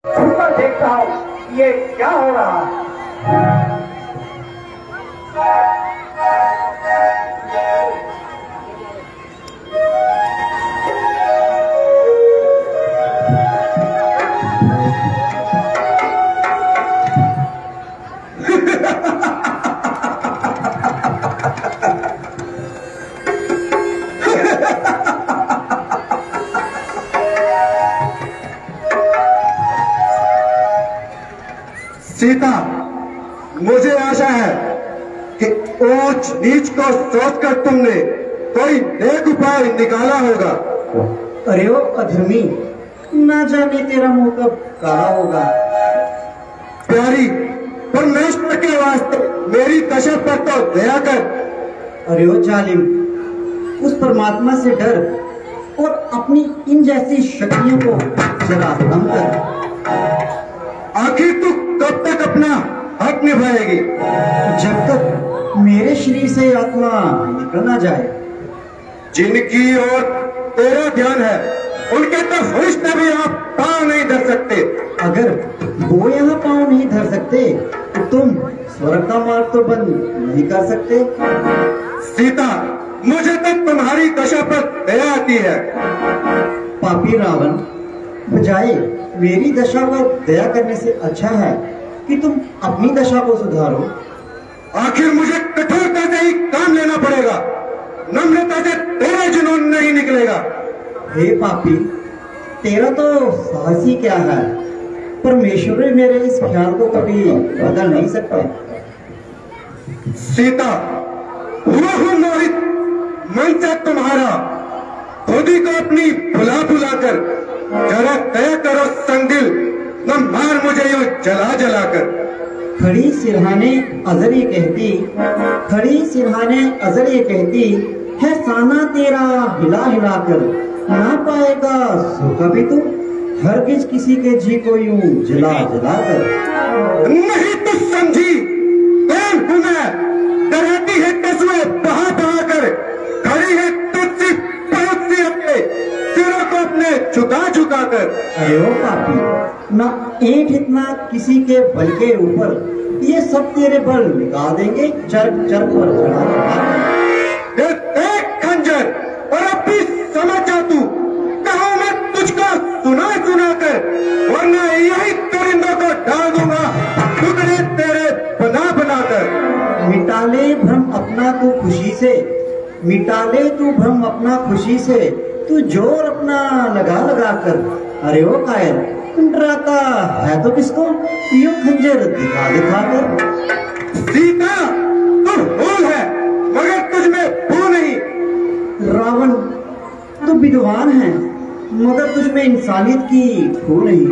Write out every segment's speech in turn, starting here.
ऊपर देखता हूँ ये क्या हो रहा है। सीता, मुझे आशा है कि ऊंच नीच को सोचकर तुमने कोई नेक उपाय निकाला होगा। अरे ओ अधर्मी, ना जाने तेरा मुंह कब काला होगा। प्यारी, परमेश्वर के वास्ते मेरी दशा पर तो दया कर। अरे ओ जालिम, उस परमात्मा से डर और अपनी इन जैसी शक्तियों को जरा कम कर। आखिर तू कब तक अपना हक निभाएगी? जब तक मेरे शरीर से आत्मा निकल ना जाए। जिनकी ओर तेरा ध्यान है उनके तो फरिश्ते भी आप पांव नहीं धर सकते। अगर वो यहाँ पाँव नहीं धर सकते तो तुम स्वर्ग का मार्ग तो बंद नहीं कर सकते। सीता, मुझे तो तुम्हारी दशा पर दया आती है। पापी रावण, बजाय मेरी दशा पर दया करने से अच्छा है कि तुम अपनी दशा को सुधारो। आखिर मुझे कठोरता से ही काम लेना पड़ेगा, नम्रता से तेरा जुनून नहीं निकलेगा। हे पापी, तेरा तो साहस ही क्या है। परमेश्वर भी मेरे इस ख्याल को कभी बदल नहीं सकते। सीता, हुआ हूं मोहित मन से तुम्हारा, खुद ही को अपनी भुला बुलाकर जरा दया करो संदिल, न मार मुझे यूं जला जला कर। खड़ी सिरहाने अजर कहती, खड़ी सिरहाने अजर कहती है, साना तेरा हिला हिला कर ना पाएगा सुख भी तू, हरगिज किसी के जी को यूं जला जला कर। नहीं तो समझी कौन हूं मैं, डराती है कसूए बहा बहा कर, खड़ी है तुझसे बहुत सी अपने सिरों को अपने झुका झुका कर। अरे ओ पापी, ना ईंट इतना किसी के बल के ऊपर, ये सब तेरे बल निकाल देंगे चर्क चर्क पर चढ़ा। देख खंजर, और अब भी समझ जा तू, कहा मैं तुझको सुना सुना कर, वरना यही परिंदों को डाल दूंगा टुकड़े तेरे बना बना कर। मिटा ले भ्रम अपना तू खुशी से, मिटा ले तू भ्रम अपना खुशी से, तू जोर अपना लगा लगा कर। अरे ओ कायर, तुम डराता है तो किसको, यूं खंजर दिखा दिखा कर। सीता, तू भूल है मगर तुझ में भू नहीं। रावण, तू विद्वान है मगर तुझ में इंसानियत की भू नहीं।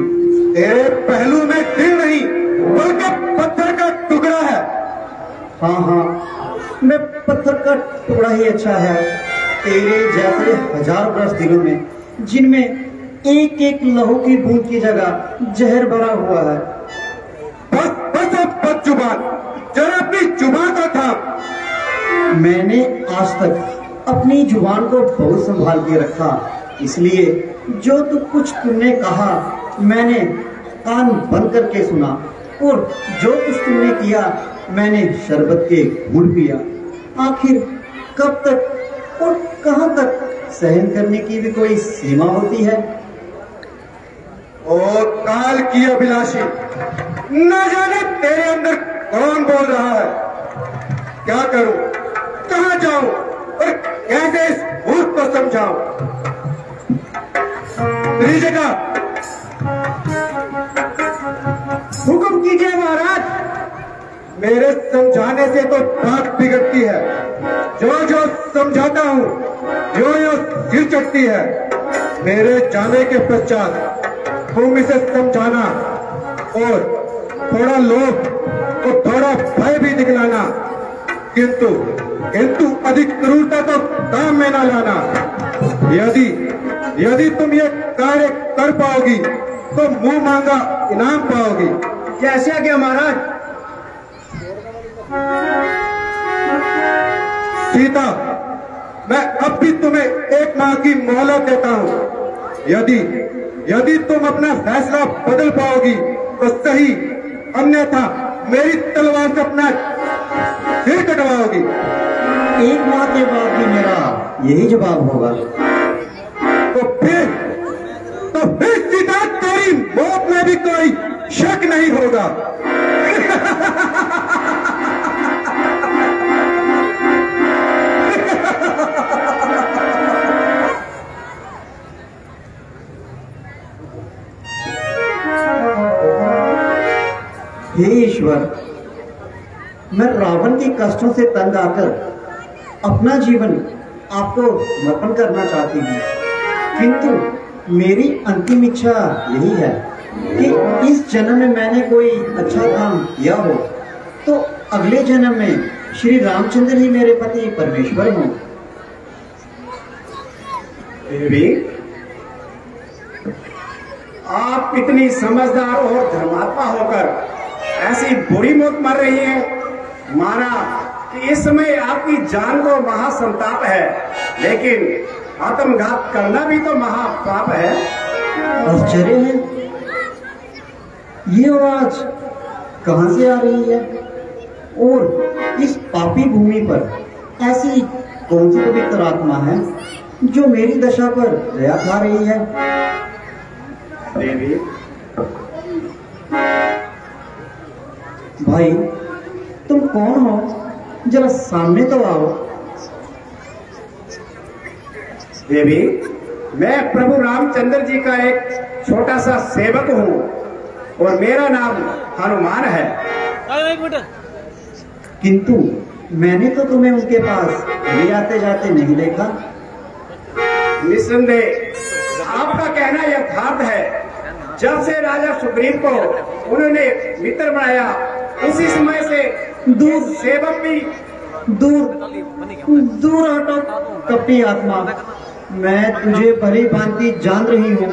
तेरे पहलू में दिल नहीं बल्कि पत्थर का टुकड़ा है। हाँ हाँ, मैं पत्थर का टुकड़ा ही अच्छा है तेरे जैसे हजार वर्ष दिलों में, जिनमें एक एक लहू की बूंद की जगह जहर भरा हुआ है। बस बस अब बद जुबान, जरा अपनी जुबान को थाम। मैंने आज तक अपनी जुबान को बहुत संभाल के रखा, इसलिए जो तू कुछ तुमने कहा मैंने कान बंद करके सुना, और जो कुछ तुमने किया मैंने शरबत के घूंट पिया। आखिर कब तक और कहां तक सहन करने की भी कोई सीमा होती है। ओ काल की अभिलाषी, न जाने तेरे अंदर कौन बोल रहा है। क्या करूं, कहां जाऊं और कैसे इस भूत को समझाऊं। तेरी जगह हुक्म कीजिए महाराज। मेरे समझाने से तो बात बिगड़ती है, जो जो समझाता हूँ जो यो सिर चढ़ती है। मेरे जाने के पश्चात तुम इसे समझाना और थोड़ा लोभ और थोड़ा भय भी दिखलाना, किंतु अधिक क्रूरता तो काम में न लाना। यदि तुम ये कार्य कर पाओगी तो मुंह मांगा इनाम पाओगी। कैसे आज्ञा महाराज। सीता, मैं अब भी तुम्हें 1 माह की मोहलत देता हूँ। यदि तुम अपना फैसला बदल पाओगी तो सही, अन्यथा मेरी तलवार से अपना सिर कटवाओगी। एक माह के बाद भी मेरा यही जवाब होगा। तो फिर सीता तेरी मौत में भी कोई शक नहीं होगा। हे ईश्वर, मैं रावण के कष्टों से तंग आकर अपना जीवन आपको समर्पण करना चाहती हूँ, किंतु मेरी अंतिम इच्छा यही है कि इस जन्म में मैंने कोई अच्छा काम किया हो तो अगले जन्म में श्री रामचंद्र ही मेरे पति परमेश्वर हों। देवी, आप इतनी समझदार और धर्मात्मा होकर ऐसी बुरी मौत मर रही है। माना कि इस समय आपकी जान को महासंताप है, लेकिन आत्मघात करना भी तो महापाप है। आश्चर्य है, ये आवाज कहां से आ रही है और इस पापी भूमि पर ऐसी कौन सी पवित्र आत्मा है जो मेरी दशा पर दया खा रही है। देवी, भाई, तुम कौन हो? जरा सामने तो आओ। देवी, मैं प्रभु रामचंद्र जी का एक छोटा सा सेवक हूँ और मेरा नाम हनुमान है। किंतु मैंने तो तुम्हें उनके पास ले आते जाते नहीं देखा। निस्संदेह आपका कहना यथार्थ है। जब से राजा सुग्रीव को उन्होंने मित्र बनाया, उसी समय से दूर सेवक भी दूर हटो कपटी आत्मा। मैं तुझे भली भांति जान रही हूँ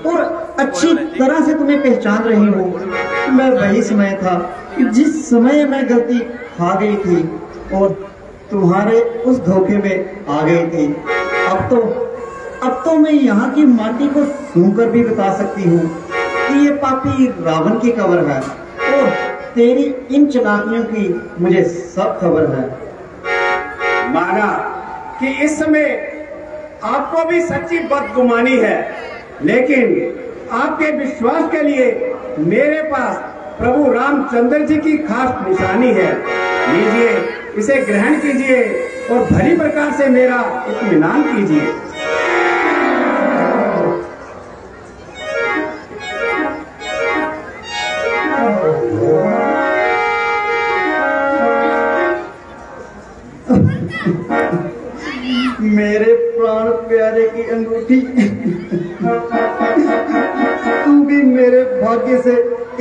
और अच्छी तरह से तुम्हें पहचान रही हूँ। मैं वही समय था जिस समय मैं गलती खा गई थी और तुम्हारे उस धोखे में आ गई थी। अब तो मैं यहाँ की माटी को सूंघकर भी बता सकती हूँ कि ये पापी रावण की खबर है और तेरी इन चालाकियों की मुझे सब खबर है। माना कि इस समय आपको भी सच्ची बदगुमानी है, लेकिन आपके विश्वास के लिए मेरे पास प्रभु रामचंद्र जी की खास निशानी है। लीजिए, इसे ग्रहण कीजिए और भली प्रकार से मेरा इत्मीनान कीजिए। मेरे प्राण प्यारे की अंगूठी, तू भी मेरे भाग्य से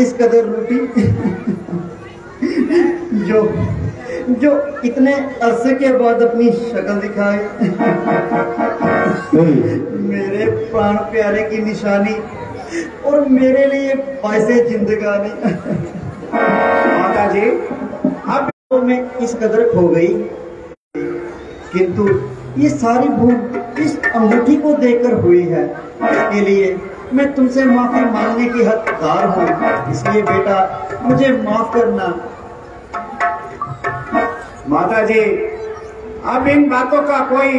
इस कदर रूठी जो इतने अरसे के बाद अपनी शक्ल दिखाए। मेरे प्राण प्यारे की निशानी और मेरे लिए पैसे जिंदगानी। माता जी, अब मैं इस कदर खो गई, किंतु ये सारी भूल इस अंगूठी को देखकर हुई है। इसके लिए मैं तुमसे माफी मांगने की हकदार हूँ। इसलिए बेटा, मुझे माफ करना। माता जी, अब इन बातों का कोई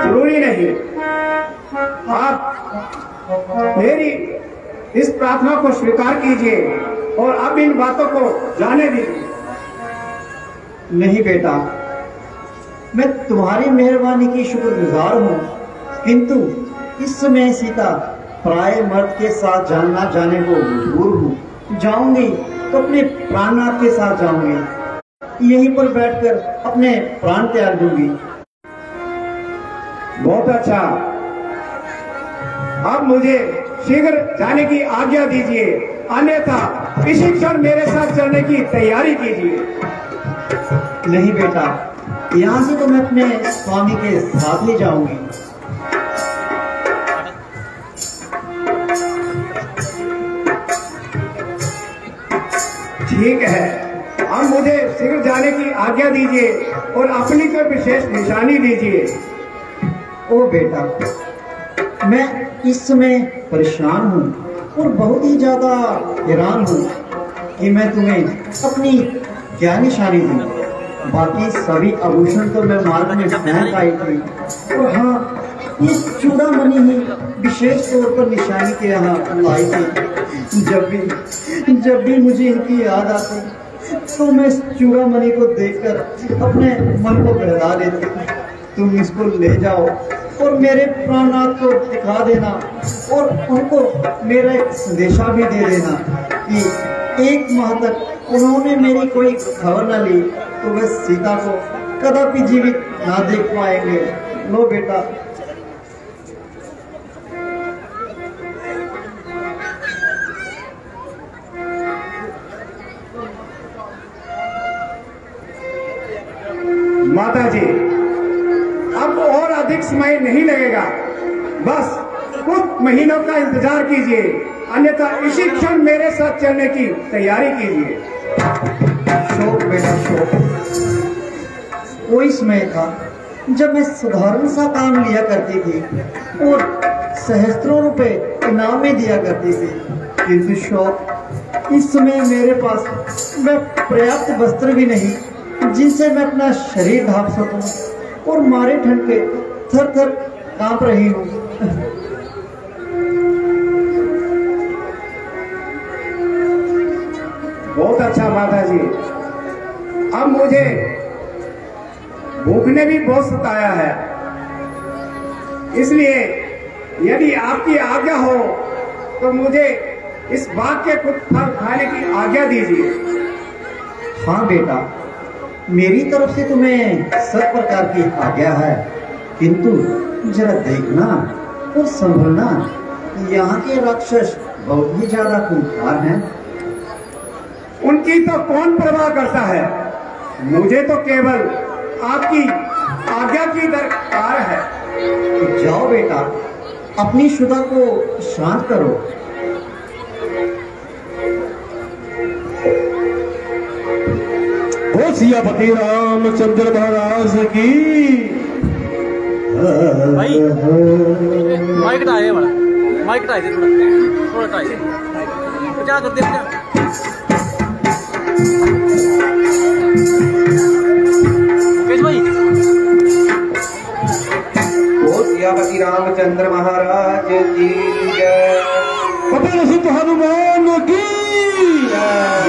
जरूरी नहीं। आप मेरी इस प्रार्थना को स्वीकार कीजिए और अब इन बातों को जाने दीजिए। नहीं बेटा, मैं तुम्हारी मेहरबानी की शुक्रगुजार हूँ, किंतु इस समय सीता पराये मर्द के साथ जानना जाने को मजबूर हूँ। जाऊंगी तो अपने प्राणनाथ के साथ जाऊंगी। यहीं पर बैठकर अपने प्राण त्याग दूंगी। बहुत अच्छा, अब मुझे शीघ्र जाने की आज्ञा दीजिए, अन्यथा इसी क्षण मेरे साथ चलने की तैयारी कीजिए। नहीं बेटा, यहाँ से तो मैं अपने स्वामी के साथ ही जाऊंगी। ठीक है, अब मुझे शीघ्र जाने की आज्ञा दीजिए और अपनी कोई विशेष निशानी दीजिए। ओ बेटा, मैं इस समय परेशान हूँ और बहुत ही ज्यादा हैरान हूँ कि मैं तुम्हें अपनी क्या निशानी दूँ। बाकी सभी आभूषण तो मैं मार्ग में फेंक आई थी, और हाँ, ये चूड़ामणि ही विशेष तौर पर निशानी के यहाँ लाई थी। जब भी मुझे इनकी याद आती तो मैं इस चूड़ामणि को देखकर अपने मन को बहला लेती। तुम इसको ले जाओ और मेरे प्राणनाथ को दिखा देना, और उनको मेरा एक संदेशा भी दे देना कि 1 माह तक उन्होंने मेरी कोई खबर न ली तो वे सीता को कदापि जीवित ना देख पाएंगे। लो बेटा। माता जी, अब और अधिक समय नहीं लगेगा, बस कुछ महीनों का इंतजार कीजिए, अन्यथा इसी क्षण मेरे साथ चलने की तैयारी कीजिए। शोक बेटा शोक, कोई समय था जब मैं साधारण सा काम लिया करती थी और सहस्त्रों रुपए इनाम में दिया करती थी, किंतु शोक, इस समय मेरे पास मैं पर्याप्त वस्त्र भी नहीं जिनसे मैं अपना शरीर ढांप सकूं, और मारे ठंड के थर थर कांप रही हूँ। बहुत अच्छा माता जी, अब मुझे भूख ने भी बहुत सताया है, इसलिए यदि आपकी आज्ञा हो तो मुझे इस बाग के कुछ फल खाने की आज्ञा दीजिए। हाँ बेटा, मेरी तरफ से तुम्हें सब प्रकार की आज्ञा है, किंतु जरा देखना और संभलना, यहाँ के राक्षस बहुत ही ज्यादा खूंखार हैं। उनकी तो कौन परवाह करता है, मुझे तो केवल आपकी आज्ञा की दरकार है। तो जाओ बेटा, अपनी शुदा को शांत करो। ओ सियापति रामचंद्र महाराज की। भाई माइक हटाए बड़ा, माइक हटाए दे थोड़ा हटाए दे, क्या कर दे भाई। ओ सियापति रामचंद्र महाराज की जय। कपिल सिंह हनुमान की जय।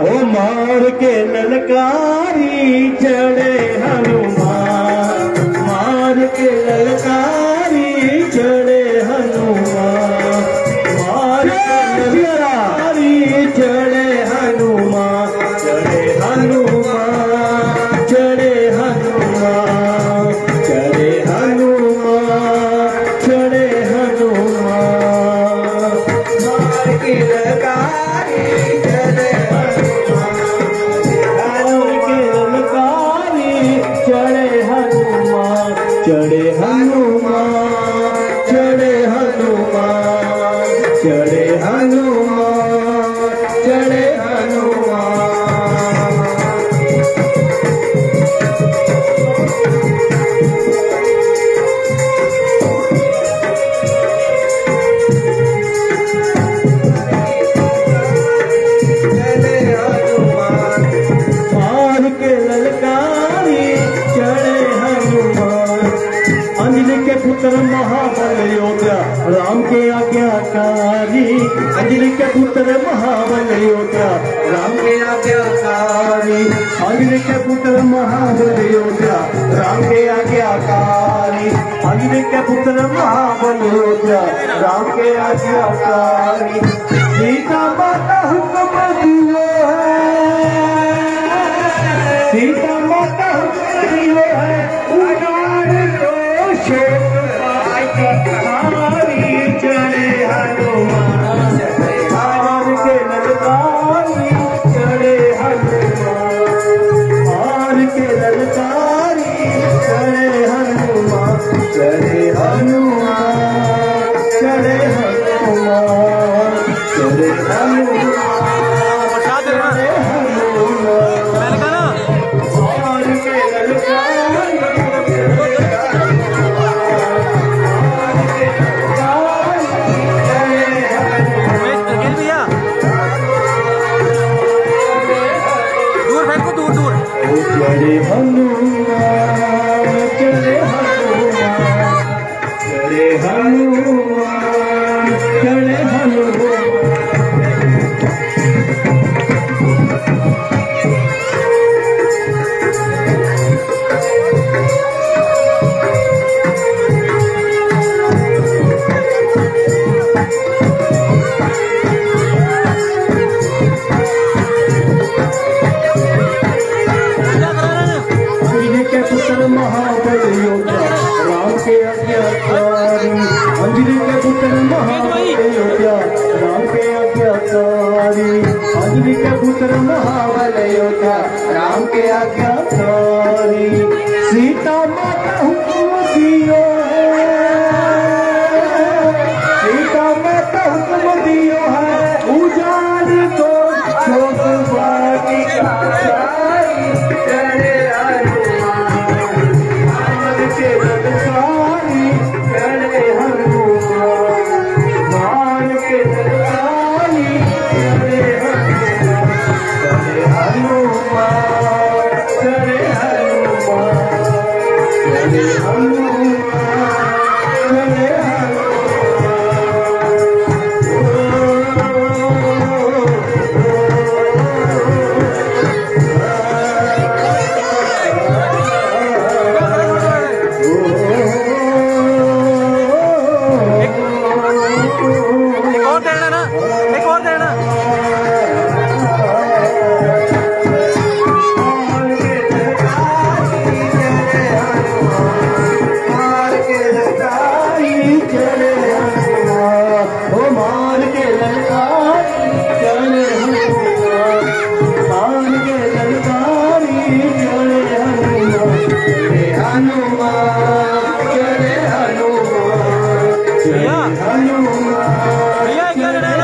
ओ मार के ललकारी चढ़े हनुमान, मार के ललकारी चढ़े हनुमान, मार के ललकारी चढ़े हनुमान, चढ़े हनुमान, चढ़े हनुमान, चढ़े हनुमान, चढ़े हनुमान, मार के ललकारी चढ़े चढ़े हनुमान, चढ़े हनुमान, चढ़े हनुमान, चढ़े हनुमान। मार के ललकारी चढ़े हनुमान, अंजलि के पुत्र महाबल योद्धा राम के आज्ञाकारी, अंजलि के पुत्र महाबल योद्धा राम के आज्ञाकारी, अंजलि के पुत्र महाबल योद्धा राम के आज्ञाकारी, अंजलि के पुत्र महाबल योद्धा राम के आज्ञाकारी। सीता माता हुक्म दिए है, सीता माता हुक्म दिए है, उड़ान लो शोक पाई चढ़े हनुमान, हार के ललकारी चढ़े हनुमान, हार के ललकारी चढ़े हनुमान, चढ़े हनुमान, चढ़े हनुमान, चढ़े हनुमान, चढ़े हनुमान, मैंने कहा ना हार के ललकारी अंजलि के पुत्र महाबल योद्धा राम के आज्ञाकारी सीता माता हुक्म दियो है सीता माता हुक्म दियो है उजाड़ दो शोक बाटी का चढ़े हनुमान के ललकारी चढ़े हनुमान के ललकारी चढ़े हनुमान चढ़े हनुमान चढ़े हनुमान चढ़े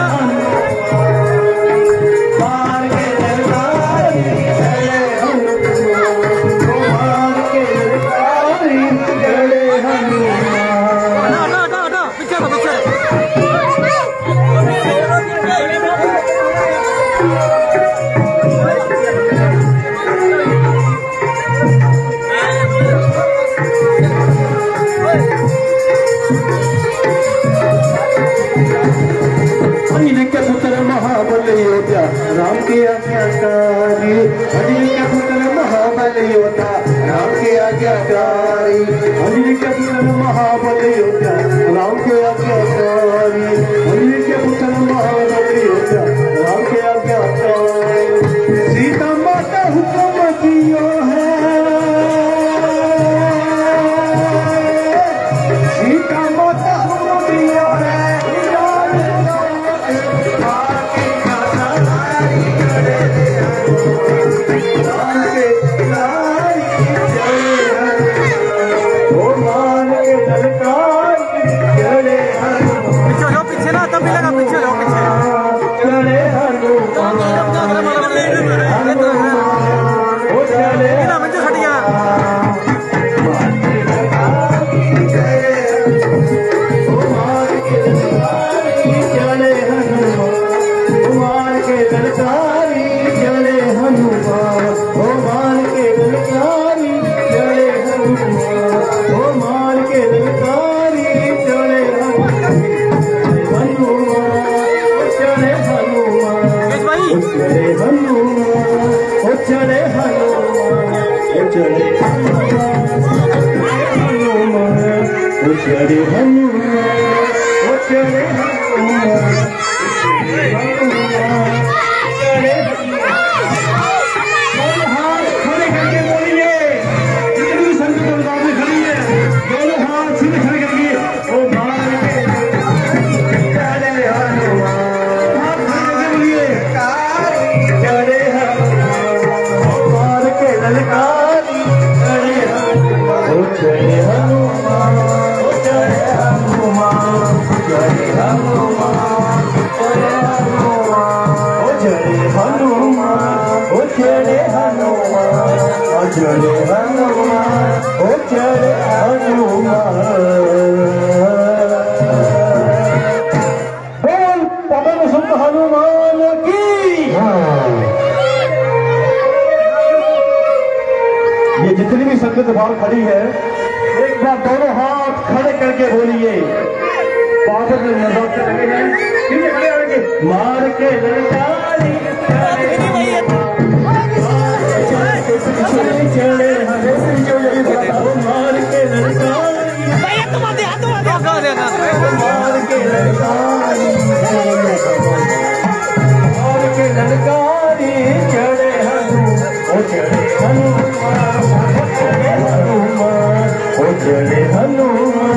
राम के आज्ञाकारी अंजलि के पुत्र महाबल योद्धा राम के आज्ञाकारी अंजलि के पुत्र महाबल योद्धा राम के आज्ञाकारी अंजलि के पुत्र महाबल योद्धा राम के आज्ञाकारी सीता माता हुक्म दियो है सीता माता हुक्म दियो है ये जितनी भी संगत बाहर खड़ी है एक बार दोनों हाथ खड़े करके बोलिए बाबा के नजर से लगे हैं मार के ललकारी चढ़े मार के ललकारी मार के ललकारी चढ़े हनुमान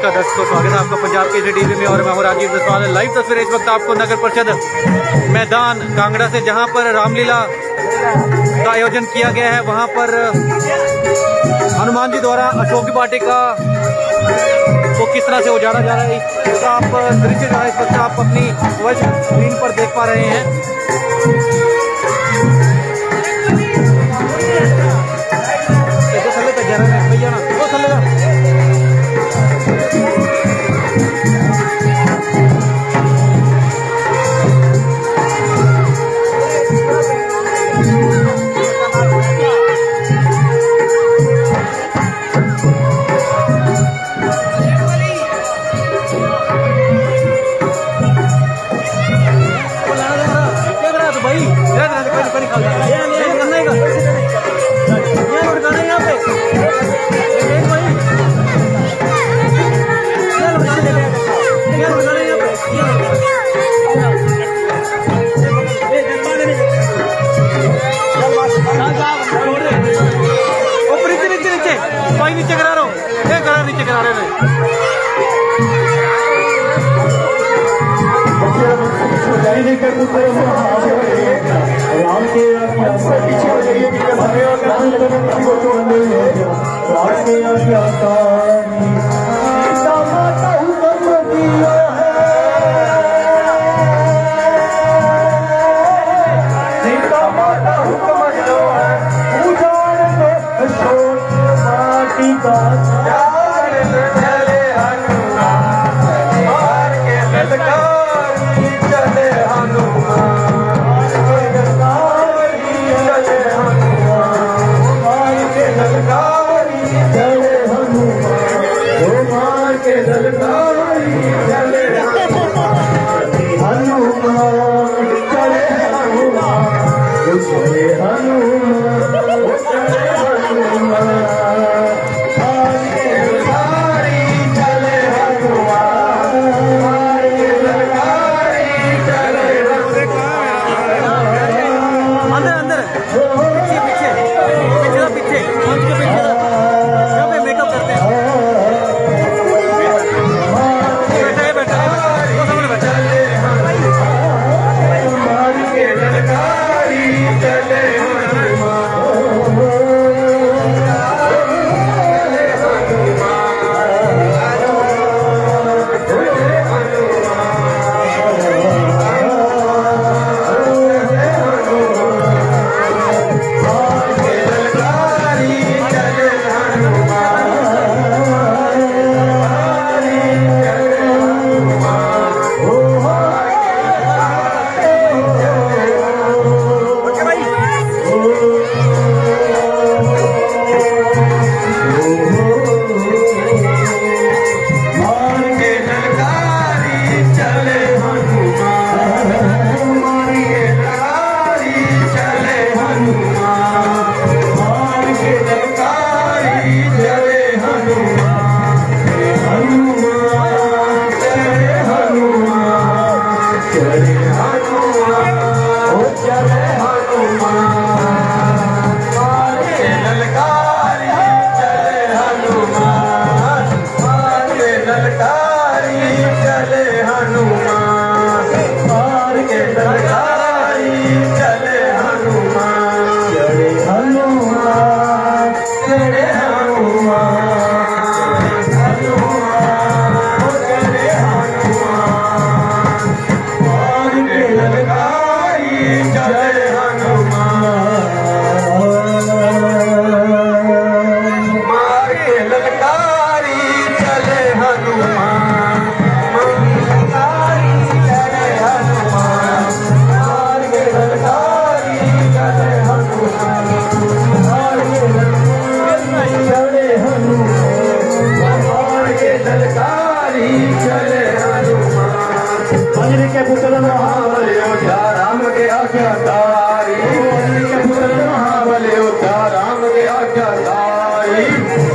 नमस्कार दर्शकों, स्वागत है आपका पंजाब के टीवी में और मैं हूं राजीव जसवाल। लाइव तस्वीर इस वक्त आपको नगर परिषद मैदान कांगड़ा से, जहां पर रामलीला का आयोजन किया गया है, वहां पर हनुमान जी द्वारा अशोक की वाटिका को किस तरह से उजाड़ा जा रहा है, इसका आप दृश्य जो है इस वक्त आप अपनी मोबाइल स्क्रीन पर देख पा रहे हैं। भैया ना वो चलेगा। नीचे करा रहा हूँ, नीचे करा रहे हैं।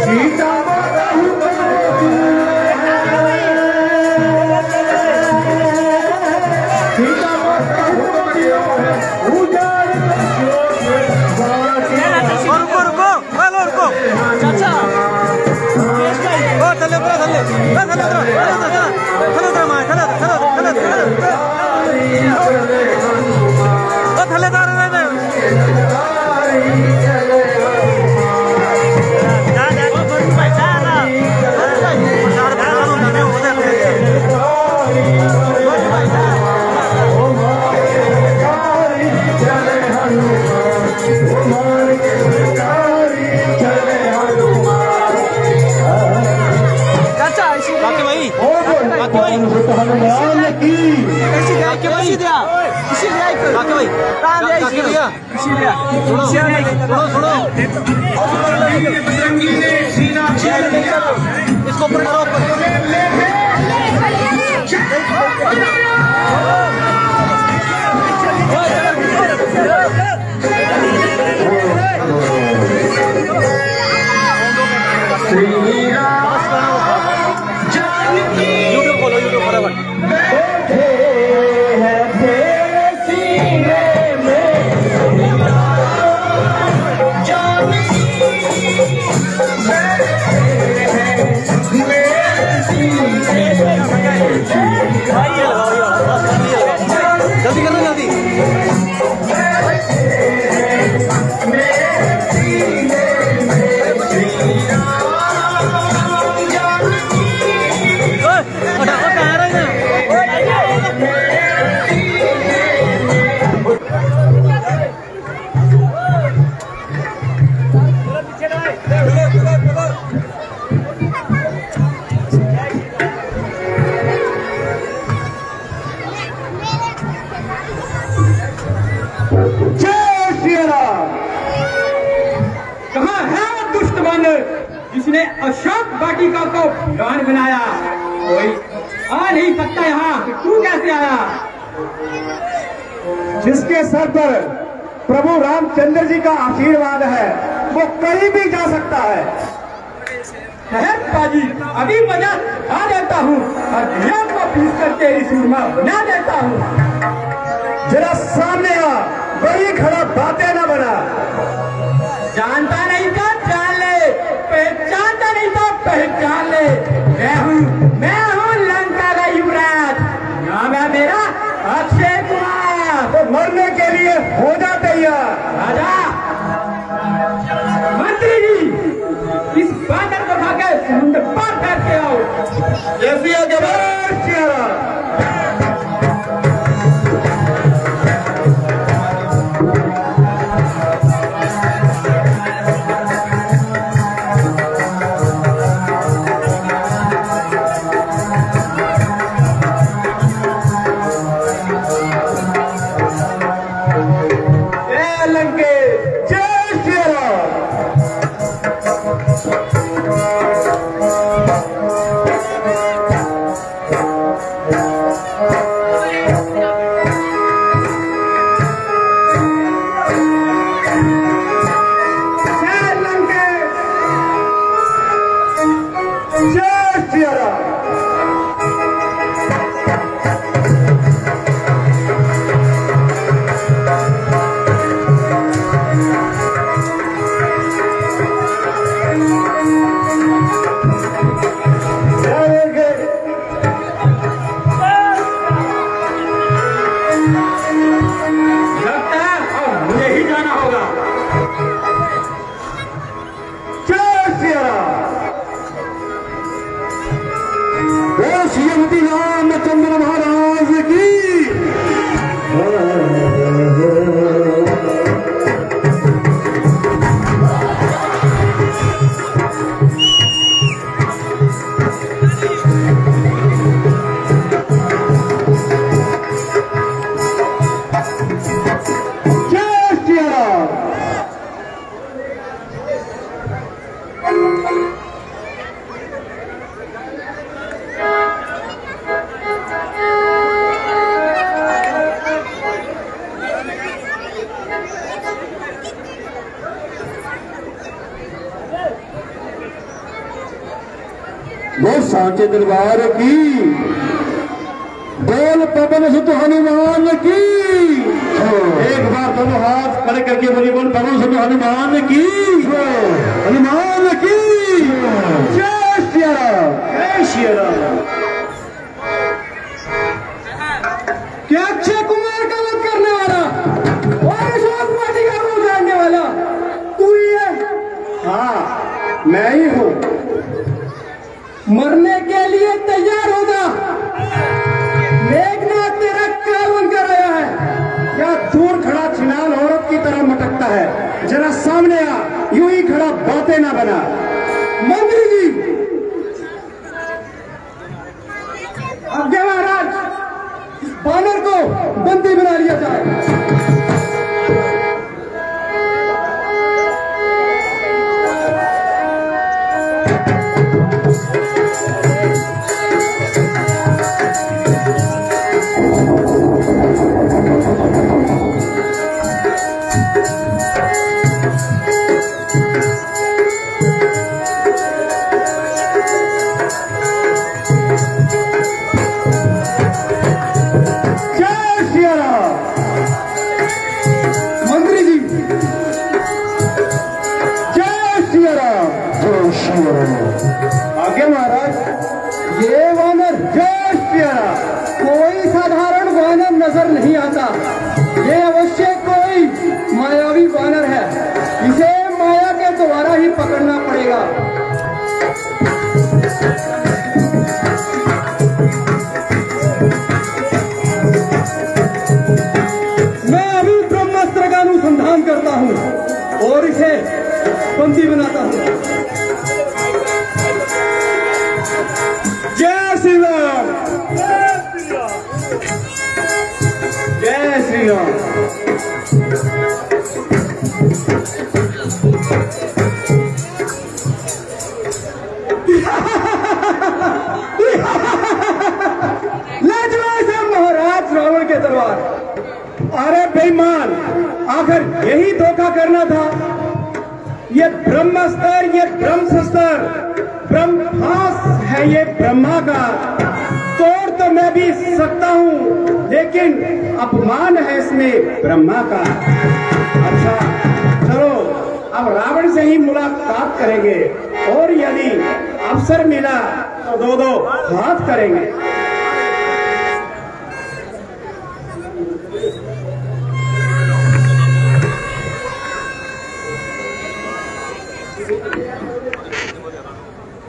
सीता माता इसको ऊपर करो यूट्यूब खोलो यूट्यूब फटाफट जल्दी करना जल्दी जिसने अशोक वाटिका को वीरान बनाया, कोई आ नहीं सकता यहाँ। तू कैसे आया? जिसके सर पर प्रभु रामचंद्र जी का आशीर्वाद है वो कहीं भी जा सकता है। पाजी, अभी मजा आ देता हूँ और दुनिया को पीस कर तेरी सूरमा बना देता हूँ। जरा सामने आ, वही खड़ा बातें न बना। जानता नहीं तो जान ले, पहचानता नहीं तो पहचान ले। मैं हूँ लंका का युवराज, नाम है मेरा अक्षय कुमार। तो मरने के लिए हो जा तैयार। राजा मंत्री जी, इस बांदर को खाकर समुद्र पार करके आओ। जैसी आगे श्रीमती रामचंद्र महाराज की। वो सांचे दरबार की, बोल पवन सुत हनुमान की। एक बार दोनों हाथ खड़े करके बोली, बोल पवन सुत हनुमान की, हनुमान की। जय श्री राम। मैं ही हूं। मरने के लिए तैयार होगा। मेघनाथ तेरा क्या बनकर आया है? या दूर खड़ा छिनाल औरत की तरह मटकता है? जरा सामने आ, यूं ही खड़ा बातें ना बना। मंत्री जी, आज्ञा महाराज, इस बानर को बंदी बना लिया जाए। आगे महाराज, ये वानर कोई साधारण वानर नजर नहीं आता। ये अवश्य कोई मायावी वानर है। इसे माया के द्वारा ही पकड़ना पड़ेगा। मैं अभी ब्रह्मास्त्र का अनुसंधान करता हूँ और इसे बंदी बनाता हूँ। जय श्री राम, जय श्री राम। ले जाओ इसे महाराज रावण के दरबार। अरे बेईमान, आखिर यही धोखा करना था। ये ब्रह्मास्त्र, ये ब्रह्मशस्त्र, ब्रह्मास्त्र है ये ब्रह्मा का। तोड़ तो मैं भी सकता हूँ, लेकिन अपमान है इसमें ब्रह्मा का। अच्छा चलो, अब रावण से ही मुलाकात करेंगे और यदि अवसर मिला तो दो दो हाथ करेंगे।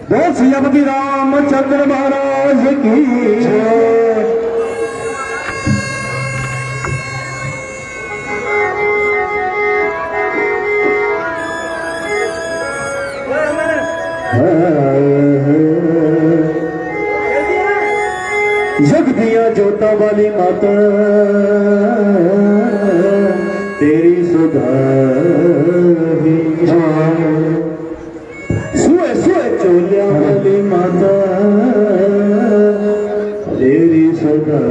बोल श्रीपति रामचंद्र महाराज की जय। जग दिया जोता वाली माता तेरी सुधा ही सुए सुए चोलिया वाली माता तेरी सुधा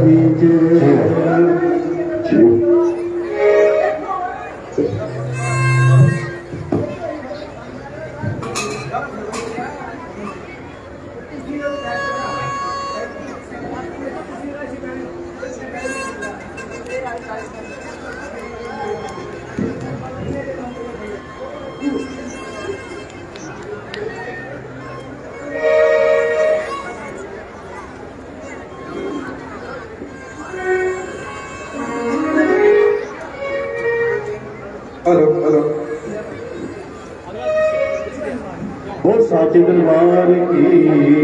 ही हेलो हेलो बोल साचे दरबार की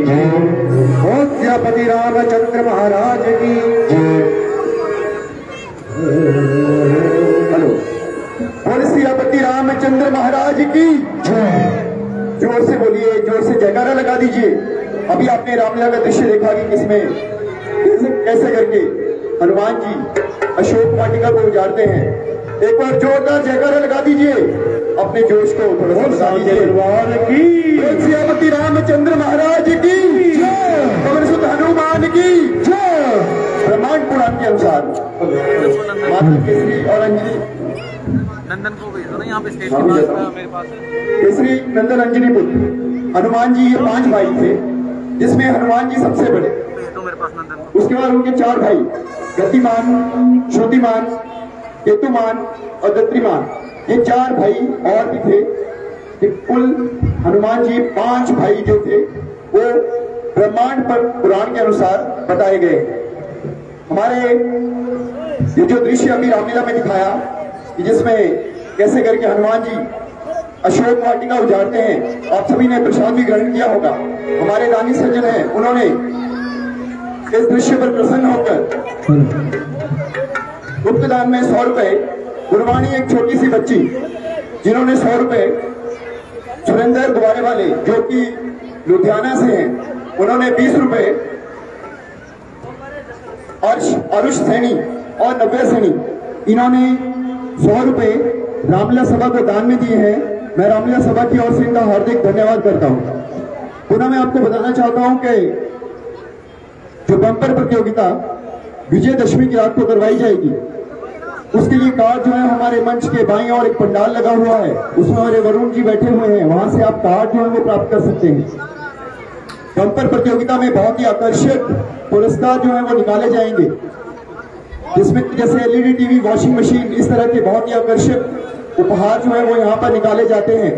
जय। बोल श्रीपति रामचंद्र महाराज की जय। हेलो बोल श्रीपति रामचंद्र महाराज की जय। जोर से बोलिए, जोर से जयकारा लगा दीजिए। अभी आपने रामलीला का दृश्य देखा कि किसमें कैसे करके हनुमान जी अशोक वाटिका को उजाड़ते हैं। एक बार जोरदार जयकारा लगा दीजिए, अपने जोश को थोड़ा सा बता दीजिए। श्रीपति रामचंद्र महाराज की जय, पवन सुत हनुमान की जय। ब्रह्मांड पुराण के अनुसार माता केसरी और अंजनी नंदन को भेज दो ना यहाँ पे स्टेज के पास मेरे पास है। केसरी नंदन अंजनी पुत्र हनुमान जी, ये 5 भाई थे, जिसमें हनुमान जी सबसे बड़े। तो मेरे पास नंदन को। उसके बाद उनके 4 भाई, गतिमान, श्रुतिमान, केतुमान और दत्रिमान, ये 4 भाई और भी थे। कुल हनुमान जी 5 भाई जो थे वो ब्रह्मांड पर पुराण के अनुसार बताए गए। हमारे ये जो दृश्य अभी रामलीला में दिखाया कि जिसमें कैसे करके हनुमान जी अशोक वाटिका उजाड़ते हैं। आप सभी ने प्रसाद भी ग्रहण किया होगा। हमारे दानी सज्जन हैं, उन्होंने इस दृश्य पर प्रसन्न होकर गुप्त दान में 100 रुपए, गुरबाणी एक छोटी सी बच्ची जिन्होंने 100 रुपए, सुरेंद्र द्वारे वाले जो कि लुधियाना से हैं उन्होंने 20 रुपए, अरुष सैनी और नव्या सैनी इन्होंने 100 रुपए रामलीला सभा को दान में दिए हैं। मैं रामलीला सभा की ओर से इनका हार्दिक धन्यवाद करता हूं। पुनः मैं आपको बताना चाहता हूं कि जो बम्पर प्रतियोगिता विजयदशमी की रात को करवाई जाएगी, उसके लिए कार्ड जो है हमारे मंच के बाईं ओर एक पंडाल लगा हुआ है, उसमें हमारे वरुण जी बैठे हुए हैं, वहां से आप कार्ड जो है वो प्राप्त कर सकते हैं। बम्पर प्रतियोगिता में बहुत ही आकर्षक पुरस्कार जो है वो निकाले जाएंगे, जिसमें जैसे एलईडी टीवी, वॉशिंग मशीन, इस तरह के बहुत ही आकर्षक उपहार जो है वो यहाँ पर निकाले जाते हैं।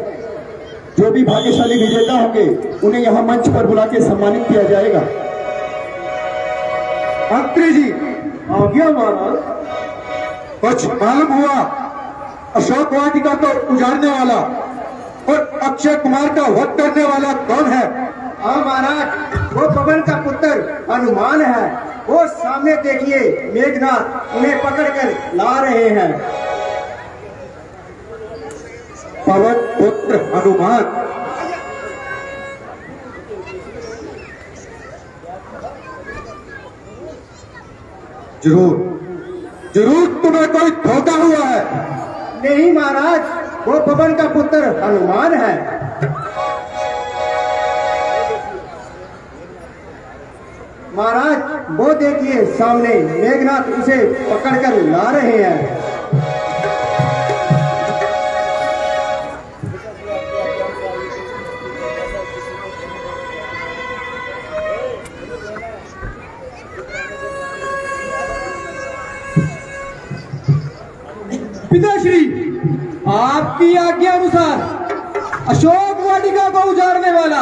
जो भी भाग्यशाली विजेता होंगे उन्हें यहाँ मंच पर बुला के सम्मानित किया जाएगा। मंत्री जी आ गया महाराज। कुछ मालूम हुआ? अशोक वाटिका को उजाड़ने वाला और अक्षय कुमार का वध करने वाला कौन है? हाँ महाराज, वो पवन का पुत्र हनुमान है। वो सामने देखिए, मेघनाथ उन्हें पकड़कर ला रहे हैं। पवन पुत्र हनुमान? जरूर तुम्हें कोई धोखा हुआ है। नहीं महाराज, वो पवन का पुत्र हनुमान है। महाराज वो देखिए सामने मेघनाथ उसे पकड़कर ला रहे हैं। पिताश्री, आपकी आज्ञा अनुसार अशोक वाटिका को उजाड़ने वाला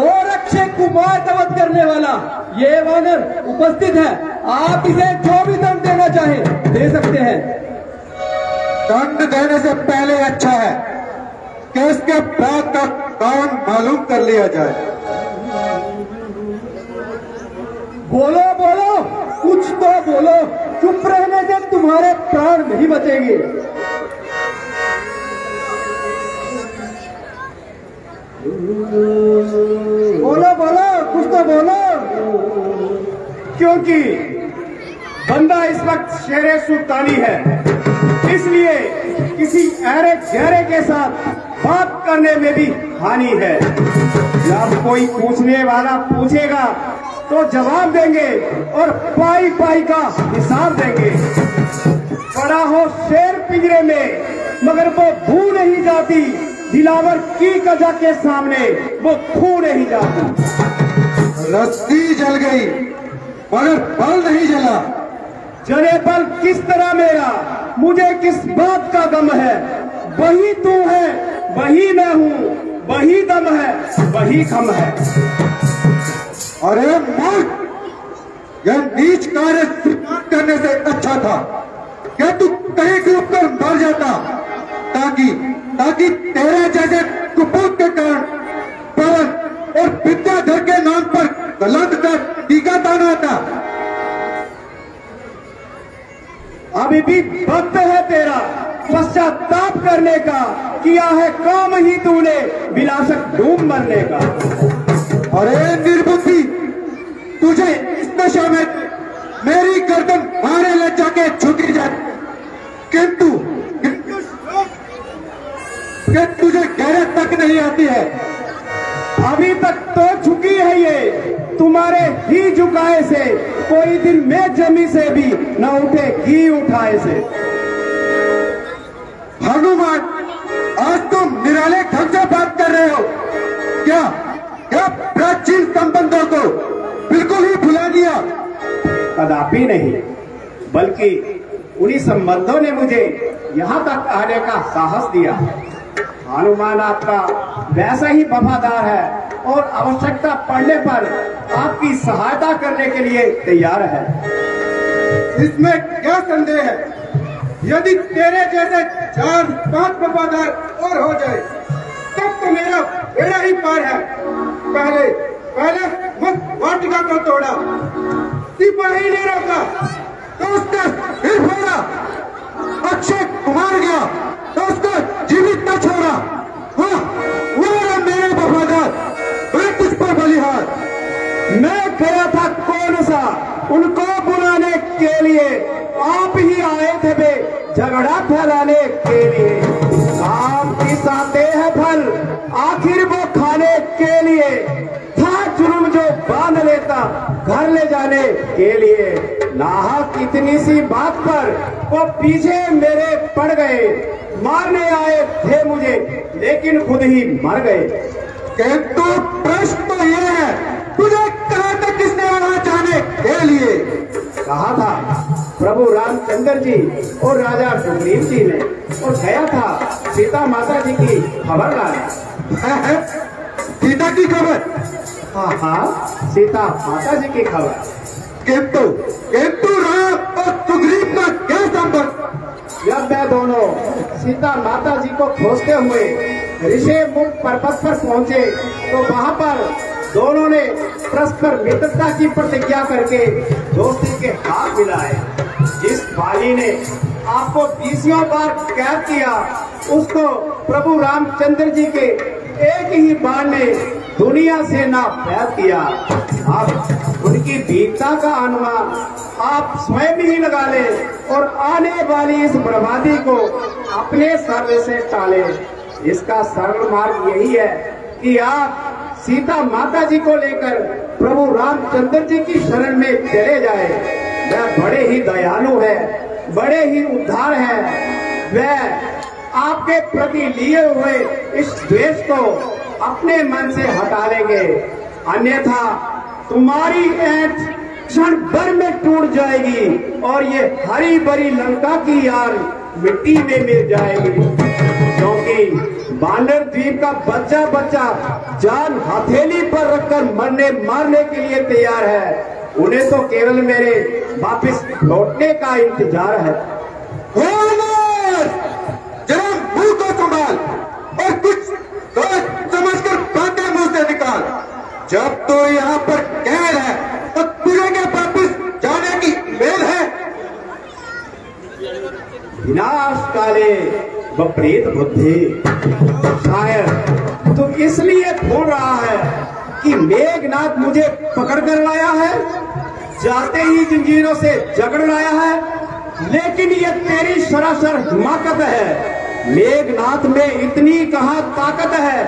और अक्षय कुमार का वध करने वाला ये वानर उपस्थित है। आप इसे जो भी दंड देना चाहे दे सकते हैं। दंड देने से पहले अच्छा है कि इसके बाद का कारण मालूम कर लिया जाए। बोलो बोलो, कुछ तो बोलो। चुप रहने से तुम्हारे प्राण नहीं बचेंगे। बोलो बोलो, कुछ तो बोलो। क्योंकि बंदा इस वक्त शेरे सुल्तानी है, इसलिए किसी अहरे गहरे के साथ बात करने में भी हानि है। जब कोई पूछने वाला पूछेगा तो जवाब देंगे और पाई पाई का हिसाब देंगे। बड़ा हो शेर पिंजरे में, मगर वो भू नहीं जाती। दिलावर की कजा के सामने वो खू नहीं जाती। रस्सी जल गई मगर बल नहीं जला। जले बल किस तरह मेरा, मुझे किस बात का गम है। वही तू है, वही मैं हूँ, वही दम है, वही खम है। अरे मूर्ख, यह नीच कार्य स्वीकार करने से अच्छा था क्या तू कहीं डूब कर मर जाता, ताकि तेरे जैसे कुपूत के कारण पवन और विद्याधर के नाम पर कलंक का टीका ताना था। अभी भी वक्त है तेरा पश्चाताप करने का। किया है काम ही तूने विलासक डूब मरने का। अरे निर्बुद्धि, तुझे इस दशा में मेरी गर्दन मारे ले जाके झुकी जाए, किंतु तुझे गैरत तक नहीं आती है। अभी तक तो झुकी है ये तुम्हारे ही झुकाए से। कोई दिन में जमी से भी न उठेगी उठाए से। हनुमान, आज तुम निराले ढंग से बात कर रहे हो क्या? प्राचीन संबंधों को बिल्कुल ही भुला दिया? कदापि नहीं, बल्कि उन्हीं संबंधों ने मुझे यहाँ तक आने का साहस दिया। हनुमान आपका वैसा ही वफादार है और आवश्यकता पड़ने पर आपकी सहायता करने के लिए तैयार है। इसमें क्या संदेह है? यदि तेरे जैसे 4-5 वफादार और हो जाए सब तो मेरा ही पार है। पहले वाटिका को तोड़ा, सिपाही ने रोका तो उसने फिर फोड़ा, अक्षय कुमार गया तो उसको जीवित न छोड़ा। हाँ, वो मेरे वफादार, मैं तुझ पर बलिहार। मैं गया था कौन सा उनको बुलाने के लिए, आप ही आए थे बे झगड़ा फैलाने के लिए। आपकी साथे है फल आखिर वो खाने के लिए, था जुर्म जो बांध लेता घर ले जाने के लिए। नाहक इतनी सी बात पर वो पीछे मेरे पड़ गए, मारने आए थे मुझे लेकिन खुद ही मर गए। किंतु प्रश्न तो यह है, तुझे कहा था किसने वहां जाने के लिए? कहा था प्रभु रामचंद्र जी और राजा सुग्रीव जी ने, और गया था सीता माता जी की खबर लाने। सीता की खबर? हाँ, सीता माता जी की खबर। किंतु राम और सुग्रीव का क्या संबंध? जब मैं दोनों सीता माता जी को खोजते हुए ऋषिमुख पर्वत पर पहुंचे तो वहां पर दोनों ने परस्पर मित्रता की प्रतिज्ञा करके दोस्ती के हाथ मिलाए। जिस बाली ने आपको 20 बार कैद किया, उसको प्रभु रामचंद्र जी के एक ही बाण ने दुनिया से नापैद किया। अब उनकी वीरता का अनुमान आप स्वयं ही लगा ले और आने वाली इस बर्बादी को अपने सर से टाले। इसका सरल मार्ग यही है कि आप सीता माता जी को लेकर प्रभु रामचंद्र जी की शरण में चले जाए। वह बड़े ही दयालु है, बड़े ही उद्धार है। वह आपके प्रति लिए हुए इस द्वेष को अपने मन से हटा लेंगे, अन्यथा तुम्हारी ऐंठ क्षण भर में टूट जाएगी और ये हरी भरी लंका की यार मिट्टी में मिल जाएगी। क्योंकि बानर द्वीप का बच्चा बच्चा जान हथेली पर रखकर मारने के लिए तैयार है। उन्हें तो केवल मेरे वापस लौटने का इंतजार है। जरा मुंह को संभाल और कुछ सोच समझकर बातें मुंह से निकाल। जब तो यहाँ पर कैद है तो तुझे क्या वापस जाने की मेल है? विनाश काले विपरीत बुद्धि। शायद तू इसलिए बोल रहा है कि मेघनाथ मुझे पकड़ कर लाया है, जाते ही जंजीरों से जकड़ लाया है, लेकिन ये तेरी सरासर हिमाकत है। मेघनाथ में इतनी कहाँ ताकत है?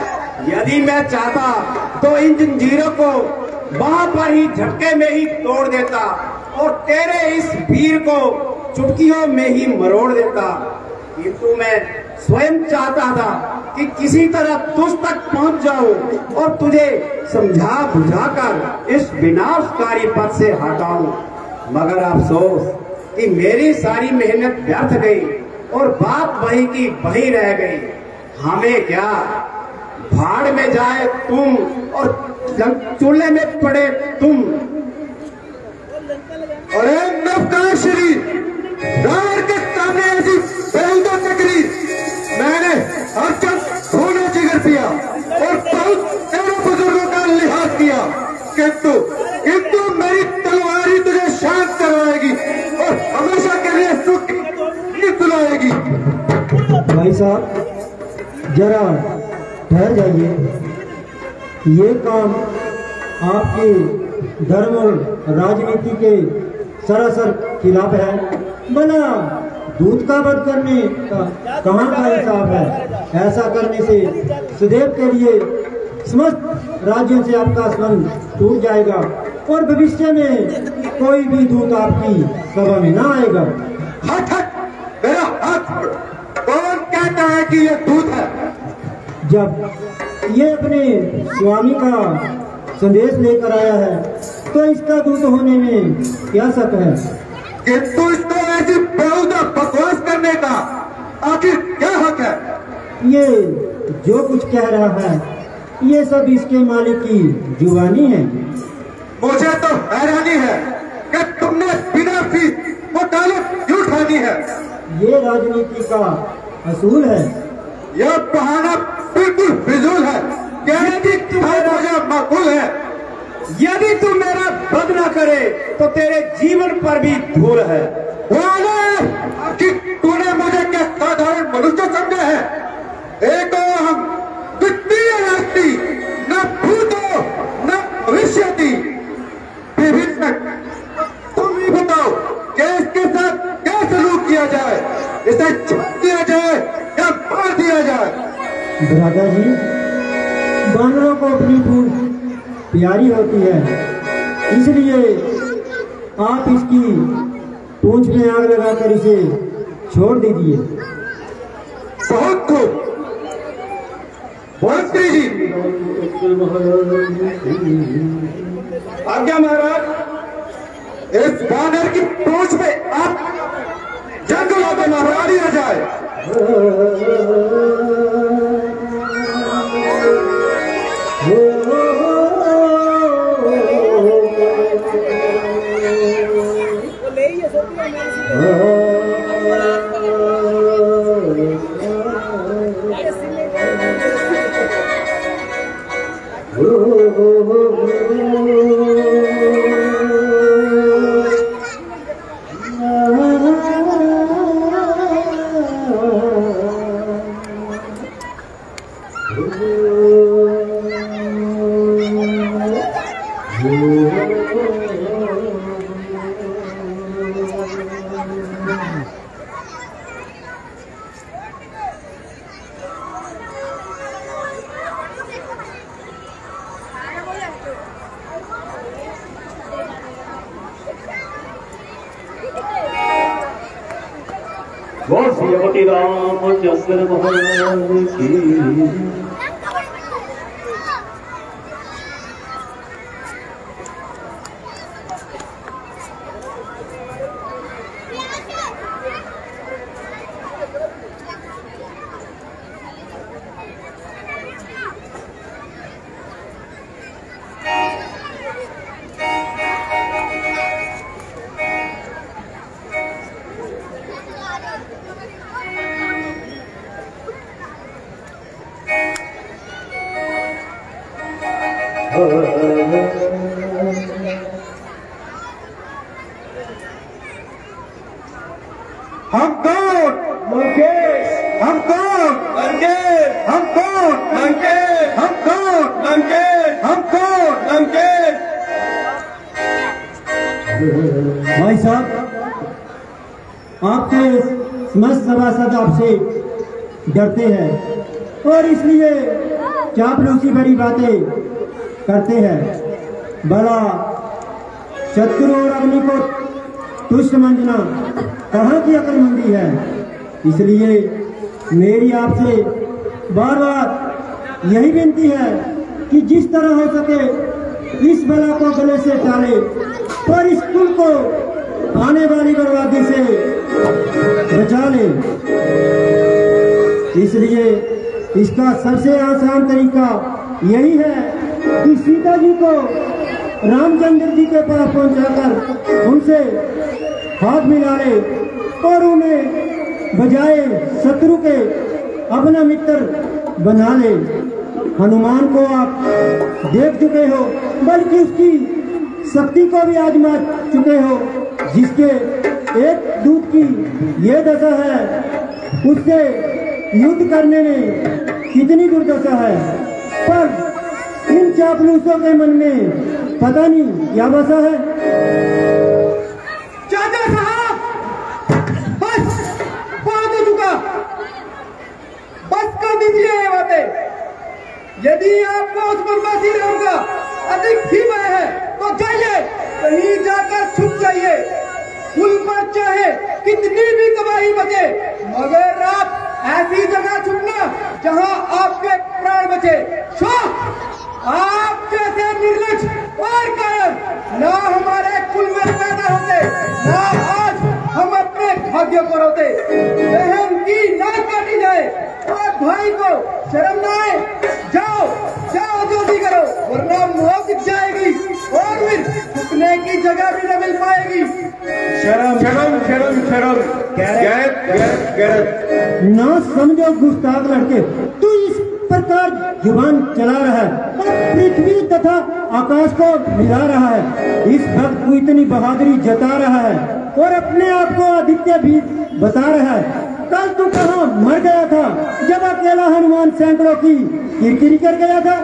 यदि मैं चाहता तो इन जंजीरों को वहां पर ही झटके में ही तोड़ देता और तेरे इस वीर को चुटकियों में ही मरोड़ देता। किंतु मैं स्वयं चाहता था कि किसी तरह तुझ तक पहुंच जाऊं और तुझे समझा बुझाकर इस विनाशकारी पद से हटाऊं। मगर अफसोस कि मेरी सारी मेहनत व्यर्थ गई और बात वही की वही रह गई। हमें क्या, भाड़ में जाए तुम और चूल्हे में पड़े तुम। अरे नवकार श्री रावण के सामने ऐसी बेहुदा तकरीर मैंने हर चंद धोने जिगर पिया और बहुत तेरे बुजुर्गों का लिहाज किया, किंतु मेरी तलवारी तुझे शांत करवाएगी और हमेशा के लिए सुख सुनाएगी। भाई साहब जरा ठहर जाइए, ये काम आपके धर्म और राजनीति के सरासर खिलाफ है। भला दूध का वध करने का कहाँ का हिसाब है? ऐसा करने से सदैव के लिए समस्त राज्यों से आपका संबंध टूट जाएगा और भविष्य में कोई भी दूत आपकी सभा में ना आएगा। हट हट, मेरा हाथ छोड़। कौन कहता है कि ये दूत है? जब ये अपने स्वामी का संदेश लेकर आया है तो इसका दूत होने में क्या शक है? किंतु इसको ऐसी बेहुदा बकवास करने का आखिर क्या हक है? ये जो कुछ कह रहा है ये सब इसके मालिक की जुबानी है। मुझे तो हैरानी है कि तुमने बिना फीस वकालत क्यों ठानी है। ये राजनीति का असूल है। यह बहाना बिल्कुल फिजूल है। यदि तू मेरा माकूल है। यदि तू मेरा वध न करे तो तेरे जीवन पर भी धूल है। कि तूने मुझे क्या साधारण मनुष्य समझा है? एक हम द्वितीय नास्ति, न भूतो न भविष्यति, विभिन्न। तुम ही बताओ कि इसके साथ क्या सलूक किया जाए? इसे छोड़ दिया जाए या मार दिया जाए? भ्राता जी, बानरों को अपनी पूंछ प्यारी होती है, इसलिए आप इसकी पूंछ में आग लगाकर इसे छोड़ दीजिए। बहुत खूब मंत्री जी। आज्ञा महाराज। इस बानर की पूंछ में आप जंगलों में मार दिया जाए। श्रीमती रामचंद्र महाराज की। हम कौन? लंकेश। हम कौन? लंकेश। हम कौन? लंकेश। हम कौन? लंकेश। हम कौन? लंकेश। भाई साहब, आपके समस्त सभासद आपसे डरते हैं और इसलिए चापलूसी भरी बातें करते हैं। भला शत्रु और अग्नि को तुच्छ समझना कहाँ की अक्लमंदी है? इसलिए मेरी आपसे बार बार यही विनती है कि जिस तरह हो सके इस बला को गले से टाले और इस कुल को आने वाली बर्बादी से बचा ले। इसलिए इसका सबसे आसान तरीका यही है कि सीता जी को रामचंद्र जी के पास पहुंचाकर उनसे हाथ मिला ले और उन्हें बजाय शत्रु के अपना मित्र बना ले। हनुमान को आप देख चुके हो, बल्कि उसकी शक्ति को भी आजमा चुके हो। जिसके एक दूत की ये दशा है, उससे युद्ध करने में कितनी दुर्दशा है। पर इन चापलूसों के मन में पता नहीं क्या बसा है। चाचा साहब, बस बहुत हो चुका, बस कर दीजिए ये बातें। यदि आपको उस बदमाशी लोगों का अधिक ही भय है तो जाइए, कहीं जाकर छुप जाइए। पुल पर चाहे कितनी भी तबाही बचे, मगर आप ऐसी जगह छुपना जहां आपके प्राण बचे। आप जैसे निर्लज और कायर ना हमारे कुल में पैदा होते, ना आज हम अपने भाग्य को रोते। बहन की नाक काटी जाए और भाई को शर्म न आए। जाओ जाओ, जल्दी करो, वरना मौत दिख जाएगी और फिर छुपने की जगह भी न मिल पाएगी। शर्म शर्म शर्म शर्म, गैरत गैरत गैरत। ना समझो गुस्ताख लड़के, तू इस पर प्रकार जुबान चला रहा है और पृथ्वी तथा आकाश को मिला रहा है। इस भक्त को इतनी बहादुरी जता रहा है और अपने आप को आदित्य भी बता रहा है। कल तू कहाँ मर गया था जब अकेला हनुमान सैकड़ों की किरकिरी कर गया था?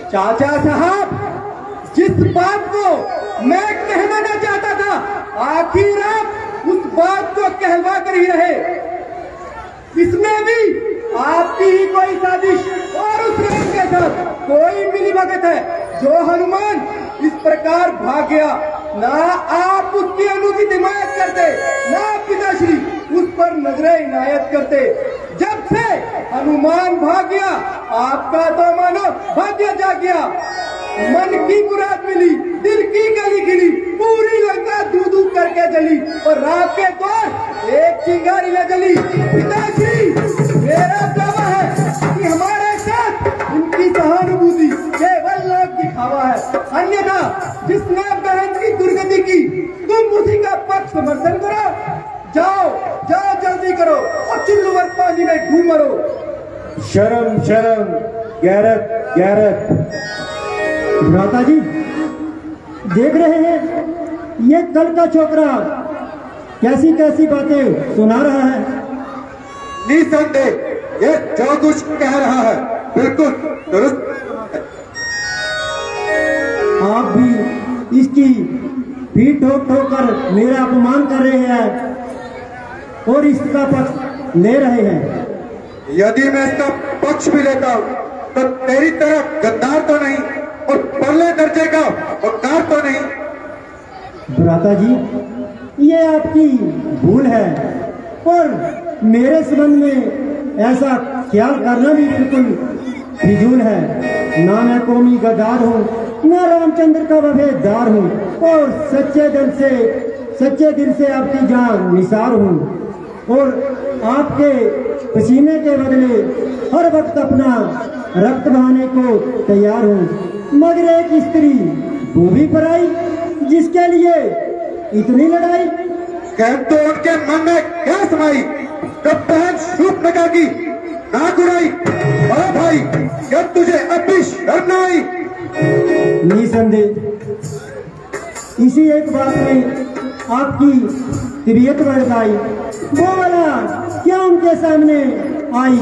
चाचा साहब, जिस बात को मैं कहना चाहता था, आखिर आप उस बात को कहलवा कर ही रहे। इसमें भी आपकी ही कोई साजिश और उस राम के साथ कोई मिलीभगत है जो हनुमान इस प्रकार भाग गया। ना आप उसकी अनुचित हिमायत करते, ना पिताश्री उस पर नजरें इनायत करते। जब से हनुमान भाग गया, आपका तो मानो भाग्य जाग गया। मन की मुराद मिली, दिल की गली गिली, पूरी लंका दूध करके जली और रात के द्वार एक चिंगारी न जली। पिताश्री, मेरा दावा है कि हमारे साथ इनकी सहानुभूति केवल लोग दिखावा है, अन्यथा जिसने बहन की दुर्गति की तुम उसी का पक्ष समर्थन करो। जाओ जाओ, जल्दी करो और चिल्लुवर पानी में डूब मरो। शर्म शर्म, गैरत गैरत। भ्राता जी, देख रहे हैं ये कल का छोकरा कैसी कैसी बातें सुना रहा है। निसंदेह ये जो कुछ कह रहा है बिल्कुल दुरुस्त। आप भी इसकी पीठ ठोक ठोक कर मेरा अपमान कर रहे हैं और इसका पक्ष ले रहे हैं। यदि मैं इसका पक्ष भी लेता हूँ तो तेरी तरह गद्दार तो नहीं और परले दर्जे का वकार तो नहीं। भ्राता जी, ये आपकी भूल है और मेरे संबंध में ऐसा ख्याल करना भी बिल्कुल फिजूल है। ना मैं कौमी गद्दार हूँ, ना रामचंद्र का वफादार हूँ और सच्चे दिल से आपकी जान निसार हूँ और आपके पसीने के बदले हर वक्त अपना रक्त बहाने को तैयार हूँ। मगर एक स्त्री, वो भी पराई, जिसके लिए इतनी लड़ाई। कह तो उनके मन में क्या समाई, कब बहन शूर्पणखा की नाक उड़ाई। अरे भाई, क्या तुझे अब भी शर्म न आई? निसंदेह इसी एक बात में आपकी तबीयत बढ़ गई। वो वाला क्या उनके सामने आई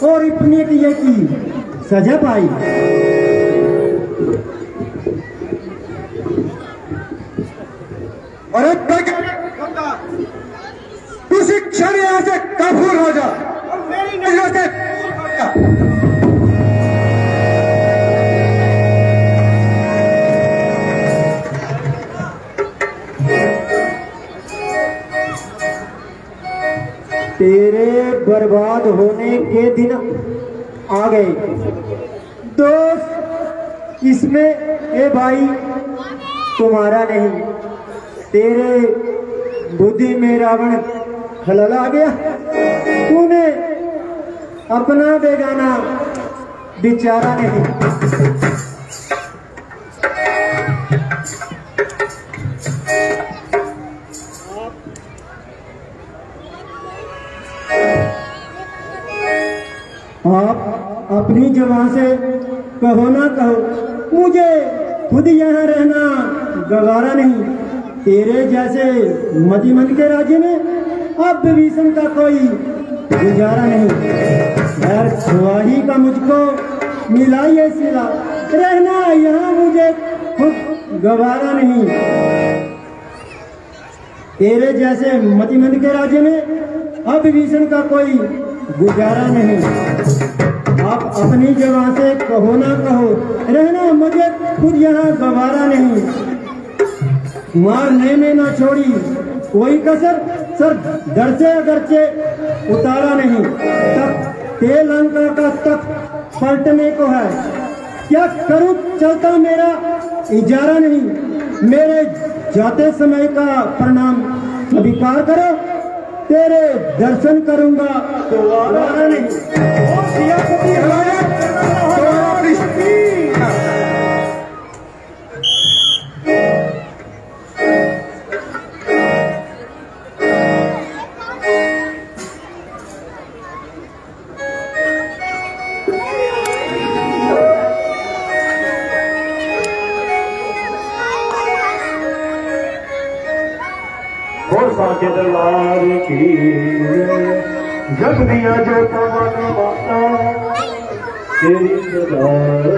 और इतने किए की सजा पाई। अरे उसी क्षण यहाँ से काफूर हो जा। तेरे बर्बाद होने के दिन आ गए दोस्त। इसमें ए भाई तुम्हारा नहीं, तेरे बुद्धि में रावण खलल आ गया। तूने अपना बेगाना बेचारा नहीं। आप अपनी जुबान से कहो ना कहो, मुझे खुद यहाँ रहना गवारा नहीं। तेरे जैसे मतिमंद के राज्य में अब विभीषण का कोई गुजारा नहीं। खैर सुहाही का मुझको मिला ये सिला, रहना यहाँ मुझे खुद गवारा नहीं। तेरे जैसे मतिमंद के राज्य में अब विभीषण का कोई गुजारा नहीं। आप अपनी जगह से कहो ना कहो, रहना मुझे खुद यहाँ गवारा नहीं। मारने में न छोड़ी कोई कसर, सर डर से अगरचे उतारा नहीं। तब तेलंका का तख्त पलटने को है, क्या करूं चलता मेरा इजारा नहीं। मेरे जाते समय का प्रणाम स्वीकार करो, तेरे दर्शन करूंगा दोबारा नहीं। दरबार की जब दिया जो तो माता तेरी